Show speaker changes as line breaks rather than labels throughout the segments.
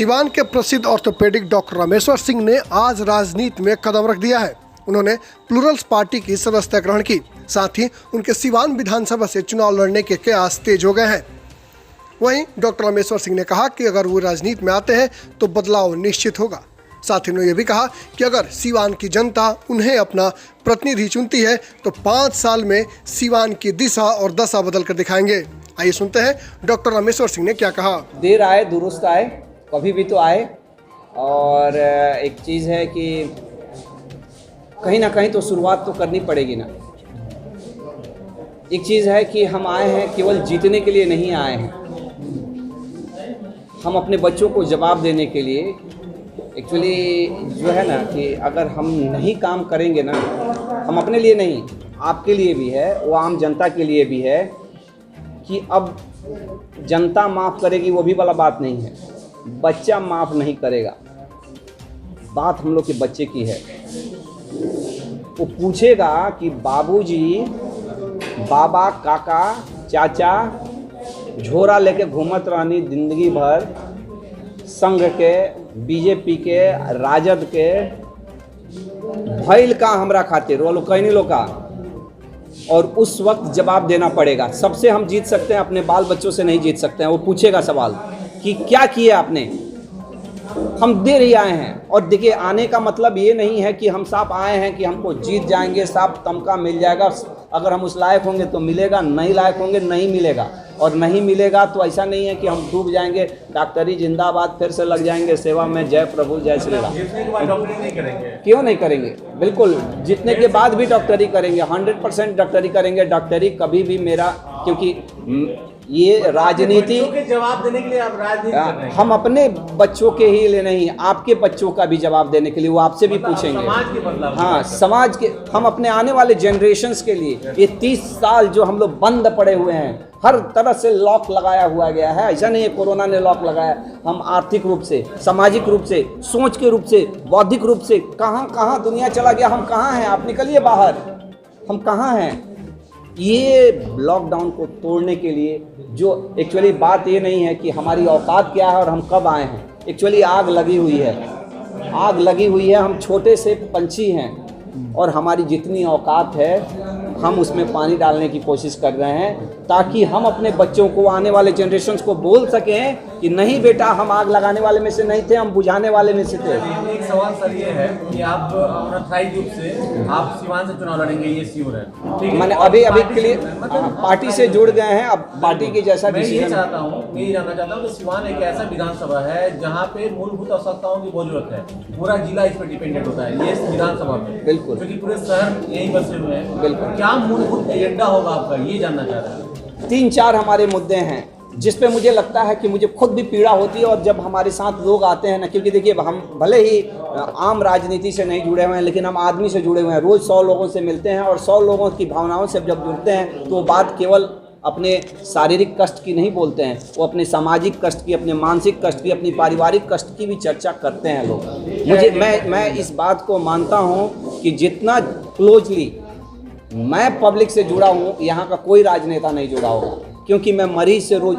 सिवान के प्रसिद्ध orthopaedic doctor Rameshwar Singh ने आज राजनीति में कदम रख दिया है। उन्होंने प्लूरल्स पार्टी की सदस्यता ग्रहण की, साथ ही उनके सिवान विधानसभा से चुनाव लड़ने के कयास तेज हो गए हैं। वहीं डॉक्टर रामेश्वर सिंह ने कहा कि अगर वो राजनीति में आते हैं तो बदलाव निश्चित होगा। साथ ही उन्होंने ये भी कहा कि अगर सिवान की जनता उन्हें अपना प्रतिनिधि चुनती है तो 5 साल में सिवान की दिशा और दशा बदल कर दिखाएंगे। आइए सुनते हैं डॉक्टर रामेश्वर सिंह ने क्या कहा।
देर आए दुरुस्त आए, कभी भी तो आए। और एक चीज़ है कि कहीं ना कहीं तो शुरुआत तो करनी पड़ेगी ना। एक चीज़ है कि हम आए हैं केवल जीतने के लिए नहीं आए हैं, हम अपने बच्चों को जवाब देने के लिए। एक्चुअली जो है ना कि अगर हम नहीं काम करेंगे ना, हम अपने लिए नहीं, आपके लिए भी है, वो आम जनता के लिए भी है कि अब जनता माफ़ करेगी वो भी वाला बात नहीं है, बच्चा माफ़ नहीं करेगा। बात हम लोग के बच्चे की है। वो पूछेगा कि बाबूजी, बाबा, काका, चाचा झोरा लेके घूमत रहनी जिंदगी भर, संघ के, बीजेपी के, राजद के, भइल का हमरा खातिर वो लोग कहनी लोग का। और उस वक्त जवाब देना पड़ेगा। सबसे हम जीत सकते हैं, अपने बाल बच्चों से नहीं जीत सकते हैं। वो पूछेगा सवाल कि क्या किया आपने, हम दे रही आए हैं। और देखिए, आने का मतलब ये नहीं है कि हम साफ आए हैं कि हमको जीत जाएंगे, साफ तमका मिल जाएगा। अगर हम उस लायक होंगे तो मिलेगा, नहीं लायक होंगे नहीं मिलेगा। और नहीं मिलेगा तो ऐसा नहीं है कि हम डूब जाएंगे, डॉक्टरी जिंदाबाद फिर से लग जाएंगे सेवा में, जय प्रभु जय श्री राम। क्यों नहीं करेंगे? बिल्कुल, जीतने के बाद भी डॉक्टरी करेंगे, 100% डॉक्टरी करेंगे। डॉक्टरी कभी भी मेरा, क्योंकि ये राजनीति
जवाब देने के लिए आप राजनीति कर रहे हैं।
हम अपने बच्चों के ही लिए नहीं, आपके बच्चों का भी जवाब देने के लिए वो आपसे भी पूछेंगे।
समाज के बदलाव,
हाँ, समाज के, हम अपने आने वाले जनरेशन्स के लिए। ये 30 साल जो हम लोग बंद पड़े हुए हैं, हर तरह से लॉक लगाया हुआ गया है। ऐसा नहीं है कोरोना ने लॉक लगाया, हम आर्थिक रूप से, सामाजिक रूप से, सोच के रूप से, बौद्धिक रूप से कहाँ दुनिया चला गया। हम कहाँ हैं? आप निकलिए बाहर, हम कहाँ हैं? ये लॉकडाउन को तोड़ने के लिए जो एक्चुअली बात ये नहीं है कि हमारी औकात क्या है और हम कब आए हैं। एक्चुअली आग लगी हुई है, आग लगी हुई है। हम छोटे से पंछी हैं और हमारी जितनी औकात है हम उसमें पानी डालने की कोशिश कर रहे हैं, ताकि हम अपने बच्चों को, आने वाले जनरेशन्स को बोल सकें कि नहीं बेटा, हम आग लगाने वाले में से नहीं थे, हम बुझाने वाले में से थे।
एक सवाल सर ये है कि आप अनऑथराइज्ड रूप से आप सिवान से चुनाव लड़ेंगे, ये श्योर है? ठीक है,
मैंने अभी के लिए पार्टी से जुड़ गए हैं। अब पार्टी की जैसा
मैं ये
डिसीजन,
चाहता हूँ, मैं ये जानना चाहता हूँ कि सिवान एक ऐसा विधानसभा है जहाँ पे मूलभूत आवश्यकताओं की बहुत जरूरत है। पूरा जिला इस पर डिपेंडेंट होता है, ये विधानसभा पे।
बिल्कुल,
क्योंकि पूरे शहर यहीं बसे हुए हैं।
बिल्कुल।
क्या मूलभूत एजेंडा होगा आपका, ये जानना चाह रहा है।
3-4 हमारे मुद्दे हैं जिस पे मुझे लगता है कि मुझे खुद भी पीड़ा होती है। और जब हमारे साथ लोग आते हैं ना, क्योंकि देखिए, हम भले ही आम राजनीति से नहीं जुड़े हुए हैं, लेकिन हम आदमी से जुड़े हुए हैं। रोज़ 100 लोगों से मिलते हैं और 100 लोगों की भावनाओं से जब जुड़ते हैं तो वो बात केवल अपने शारीरिक कष्ट की नहीं बोलते हैं, वो अपने सामाजिक कष्ट की, अपने मानसिक कष्ट की, अपनी पारिवारिक कष्ट की भी चर्चा करते हैं लोग। मैं इस बात को मानता हूँ कि जितना क्लोजली मैं पब्लिक से जुड़ा हूँ, यहाँ का कोई राजनेता नहीं जुड़ा होगा। क्योंकि मैं मरीज से रोज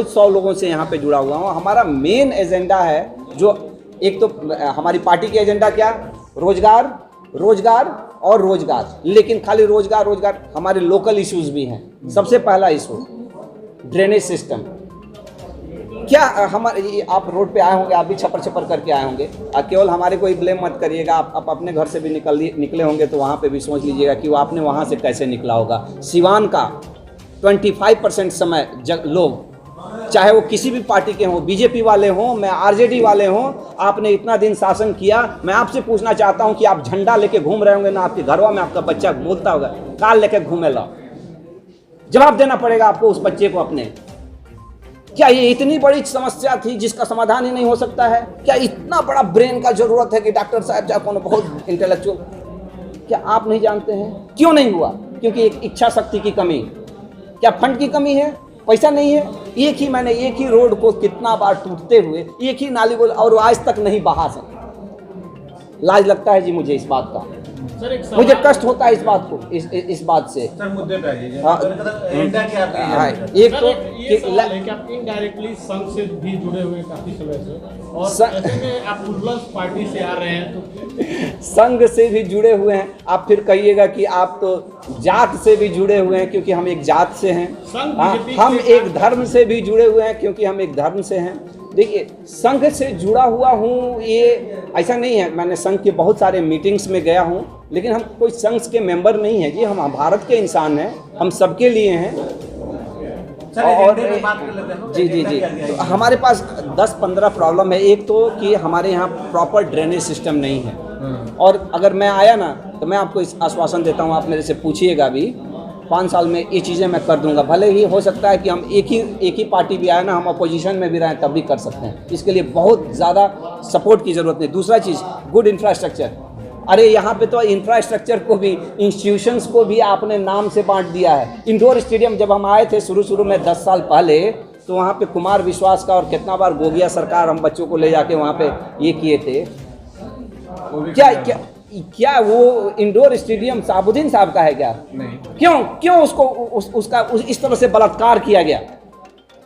100 लोगों से यहाँ पे जुड़ा हुआ हूँ। हमारा मेन एजेंडा है, जो एक तो हमारी पार्टी की एजेंडा क्या, रोजगार, रोजगार और रोजगार। लेकिन खाली रोजगार रोजगार, हमारे लोकल इश्यूज भी हैं। सबसे पहला इशू ड्रेनेज सिस्टम। क्या हमारे, आप रोड पे आए होंगे, आप भी छपर करके आए होंगे। केवल हमारे को ही ब्लेम मत करिएगा। आप अपने घर से भी निकले होंगे तो वहाँ पे भी सोच लीजिएगा कि वो आपने वहाँ से कैसे निकला होगा। सिवान का 25% समय लोग, चाहे वो किसी भी पार्टी के हों, बीजेपी वाले हों, मैं आरजेडी वाले हों, आपने इतना दिन शासन किया। मैं आपसे पूछना चाहता हूं कि आप झंडा लेके घूम रहे होंगे ना, आपके घरवा में आपका बच्चा बोलता होगा काल लेके घूमे ला, जवाब देना पड़ेगा आपको उस बच्चे को अपने। क्या ये इतनी बड़ी समस्या थी जिसका समाधान ही नहीं हो सकता है? क्या इतना बड़ा ब्रेन का जरूरत है कि डॉक्टर साहब चाहे कौन बहुत इंटेलेक्चुअल? क्या आप नहीं जानते हैं क्यों नहीं हुआ? क्योंकि एक इच्छा शक्ति की कमी। क्या फंड की कमी है? पैसा नहीं है? मैंने एक ही रोड को कितना बार टूटते हुए, एक ही नाली को, और आज तक नहीं बहा सका। लाज लगता है जी मुझे इस बात का।
सर एक
मुझे कष्ट होता है इस बात को, इस बात से।
सर मुद्दे पे आइए,
हाँ।
एजेंडा क्या आपका
हाँ,
है?
एक तो
ये सवाल है कि आप इनडायरेक्टली संघ से भी जुड़े हुए हैं काफी समय से, और ऐसे में आप प्लूरल्स पार्टी से आ रहे हैं तो
संघ से भी जुड़े हुए हैं। आप फिर कहिएगा कि आप तो जात से भी जुड़े हुए हैं, क्योंकि हम एक जात से हैं।
संघ
हाँ,
बीजेपी
हम
के
एक धर्म से भी जुड़े हुए हैं, क्योंकि हम एक धर्म से हैं। देखिए, संघ से जुड़ा हुआ हूँ, ये ऐसा नहीं है। मैंने संघ के बहुत सारे मीटिंग्स में गया हूँ, लेकिन हम कोई संघ के मेंबर नहीं हैं जी। हम भारत के इंसान हैं, हम सबके लिए हैं।
सर
और
एजेंडे पे बात कर लेते हैं ना,
जी जी
एजेंडा
जी,
क्या क्या है?
तो हमारे पास 10-15 प्रॉब्लम है। एक तो कि हमारे यहाँ प्रॉपर ड्रेनेज सिस्टम नहीं है, और अगर मैं आया ना तो मैं आपको इस आश्वासन देता हूँ, आप मेरे से पूछिएगा भी, 5 साल में ये चीज़ें मैं कर दूंगा। भले ही हो सकता है कि हम एक ही पार्टी भी आए ना, हम अपोजिशन में भी रहें तब भी कर सकते हैं। इसके लिए बहुत ज़्यादा सपोर्ट की ज़रूरत नहीं। दूसरा चीज़, गुड इंफ्रास्ट्रक्चर। अरे यहाँ पे तो इंफ्रास्ट्रक्चर को भी, इंस्टीट्यूशंस को भी आपने नाम से बांट दिया है। इंडोर स्टेडियम जब हम आए थे शुरू में 10 साल पहले, तो वहाँ पे कुमार विश्वास का और कितना बार गोगिया सरकार हम बच्चों को ले जाके वहाँ पे ये किए थे। क्या वो इंडोर स्टेडियम साबुद्दीन साहब का है क्या?
नहीं।
क्यों उसको उसका इस तरह से बलात्कार किया गया?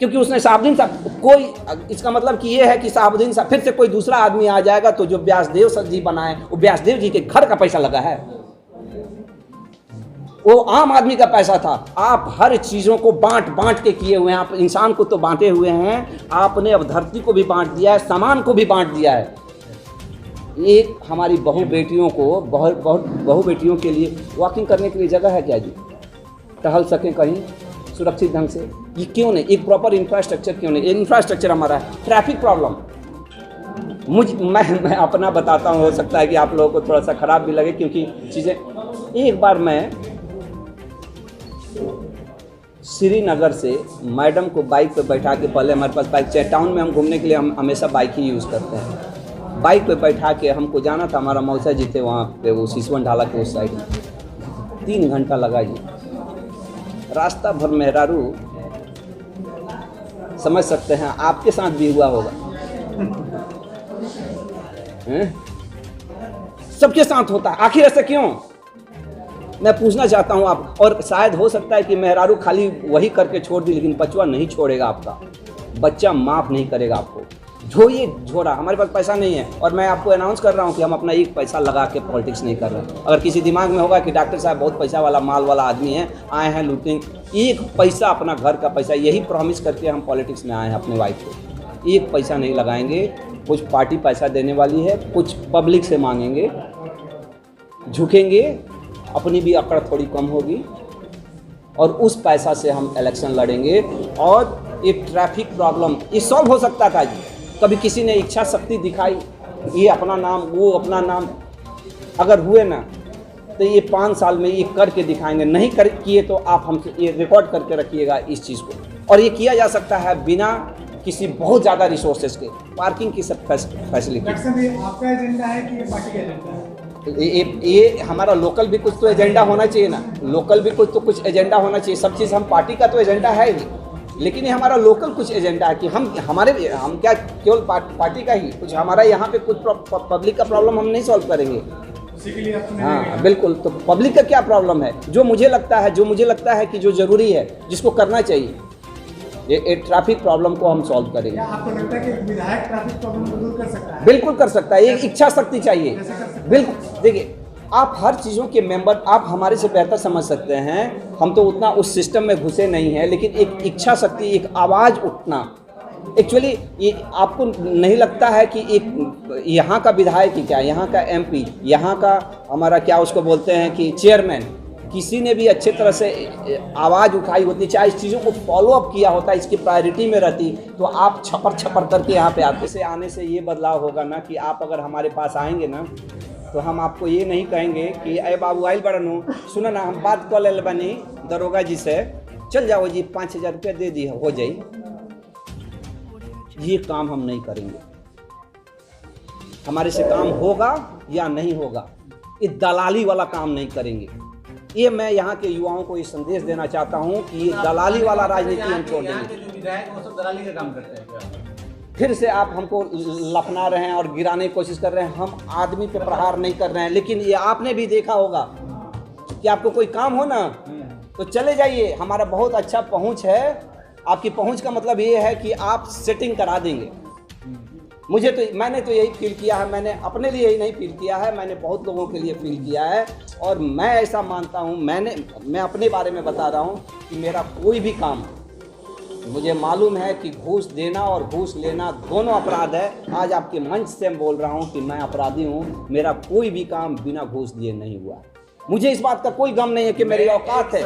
क्योंकि उसने साबुद्दीन साहब, कोई, इसका मतलब कि ये है कि साबुद्दीन साहब, फिर से कोई दूसरा आदमी आ जाएगा तो जो व्यासदेव सर जी बनाए, वो व्यासदेव जी के घर का पैसा लगा है, वो आम आदमी का पैसा था। आप हर चीज़ों को बांट के किए हुए हैं। आप इंसान को तो बांटे हुए हैं, आपने अब धरती को भी बांट दिया है, सामान को भी बांट दिया है। एक हमारी बहू बेटियों को, बहू बेटियों के लिए वॉकिंग करने के लिए जगह है क्या जी? टहल सकें कहीं सुरक्षित ढंग से, ये क्यों नहीं? एक प्रॉपर इंफ्रास्ट्रक्चर क्यों नहीं? इंफ्रास्ट्रक्चर हमारा है। ट्रैफिक प्रॉब्लम, मैं अपना बताता हूँ, हो सकता है कि आप लोगों को थोड़ा सा खराब भी लगे, क्योंकि चीज़ें, एक बार मैं श्रीनगर से मैडम को बाइक पे बैठा के, पहले हमारे पास बाइक, चाहे टाउन में हम घूमने के लिए हम हमेशा बाइक ही यूज़ करते हैं, बाइक पे बैठा के हमको जाना था। हमारा मौसा जी थे वहाँ पे, वो सिसवन ढाला के उस साइड में। 3 घंटा लगा जी, रास्ता भर मेहरारू, समझ सकते हैं, आपके साथ भी हुआ होगा, सबके साथ होता है। आखिर ऐसा क्यों? मैं पूछना चाहता हूं आप, और शायद हो सकता है कि मेहरारू खाली वही करके छोड़ दी, लेकिन बचवा नहीं छोड़ेगा आपका, बच्चा माफ नहीं करेगा आपको। जो ये छोड़ा, हमारे पास पैसा नहीं है, और मैं आपको अनाउंस कर रहा हूँ कि हम अपना एक पैसा लगा के पॉलिटिक्स नहीं कर रहे। अगर किसी दिमाग में होगा कि डॉक्टर साहब बहुत पैसा वाला, माल वाला आदमी है, आए हैं लूटिंग, एक पैसा, अपना घर का पैसा, यही प्रॉमिस करके हम पॉलिटिक्स में आए हैं अपने वाइफ को। एक पैसा नहीं लगाएंगे। कुछ पार्टी पैसा देने वाली है, कुछ पब्लिक से मांगेंगे, झुकेंगे, अपनी भी अकड़ थोड़ी कम होगी, और उस पैसा से हम इलेक्शन लड़ेंगे। और ये ट्रैफिक प्रॉब्लम ये सॉल्व हो सकता था जी, कभी किसी ने इच्छा शक्ति दिखाई, ये अपना नाम, वो अपना नाम, अगर हुए ना तो ये 5 साल में ये करके दिखाएंगे। नहीं कर किए तो आप हमसे ये रिकॉर्ड करके रखिएगा इस चीज़ को। और ये किया जा सकता है बिना किसी बहुत ज़्यादा रिसोर्सेज के, पार्किंग की सब फैसिलिटी।
आपका एजेंडा है कि ये पार्टी का एजेंडा है?
ये हमारा लोकल भी कुछ तो एजेंडा होना चाहिए ना, लोकल भी कुछ एजेंडा होना चाहिए। सब चीज़, हम पार्टी का तो एजेंडा है ही, लेकिन ये हमारा लोकल कुछ एजेंडा है कि हम क्या केवल पार्टी का ही कुछ, हमारा यहाँ पे कुछ पब्लिक का प्रॉब्लम हम नहीं सॉल्व करेंगे। हाँ बिल्कुल, तो पब्लिक का क्या प्रॉब्लम है, जो मुझे लगता है कि जो ज़रूरी है, जिसको करना चाहिए, ये ट्रैफिक प्रॉब्लम को हम सॉल्व करेंगे।
आपको लगता है कि एक विधायक ट्रैफिक प्रॉब्लम को दूर कर सकता है?
बिल्कुल कर सकता है, एक इच्छा शक्ति चाहिए। बिल्कुल, देखिए, आप हर चीज़ों के मेंबर, आप हमारे से बेहतर समझ सकते हैं, हम तो उतना उस सिस्टम में घुसे नहीं हैं, लेकिन एक इच्छा शक्ति, एक आवाज़ उठना, एक्चुअली ये आपको नहीं लगता है कि एक यहाँ का विधायक ही क्या, यहाँ का MP, यहाँ का हमारा क्या उसको बोलते हैं कि चेयरमैन, किसी ने भी अच्छे तरह से आवाज़ उठाई होती, चाहे इस चीज़ों को फॉलो अप किया होता, इसकी प्रायोरिटी में रहती, तो आप छपर करके यहाँ पे आते। से आने से ये बदलाव होगा ना कि आप अगर हमारे पास आएंगे ना, तो हम आपको ये नहीं कहेंगे कि अरे बाबू आइल बड़नू, सुनो ना, हम बात कर ले बनी दरोगा जी से, चल जाओ जी 5000 रुपये दे दी, हो जाए। ये काम हम नहीं करेंगे। हमारे से काम होगा या नहीं होगा, ये दलाली वाला काम नहीं करेंगे। ये मैं यहाँ के युवाओं को ये संदेश देना चाहता हूँ कि ये दलाली वाला राजनीति हम छोड़ देंगे।
जो विधायक वो सब दलाली का काम करते हैं क्या?
फिर से आप हमको लपना रहे हैं और गिराने की कोशिश कर रहे हैं। हम आदमी पे प्रहार नहीं कर रहे हैं, लेकिन ये आपने भी देखा होगा कि आपको कोई काम हो ना तो चले जाइए, हमारा बहुत अच्छा पहुंच है। आपकी पहुंच का मतलब ये है कि आप सेटिंग करा देंगे। मैंने तो यही फील किया है, मैंने अपने लिए ही नहीं फील किया है, मैंने बहुत लोगों के लिए फील किया है। और मैं ऐसा मानता हूँ, मैं अपने बारे में बता रहा हूँ कि मेरा कोई भी काम, मुझे मालूम है कि घूस देना और घूस लेना दोनों अपराध है। आज आपके मंच से मैं बोल रहा हूँ कि मैं अपराधी हूँ, मेरा कोई भी काम बिना घूस दिए नहीं हुआ। मुझे इस बात का कोई गम नहीं है कि मेरी औकात है।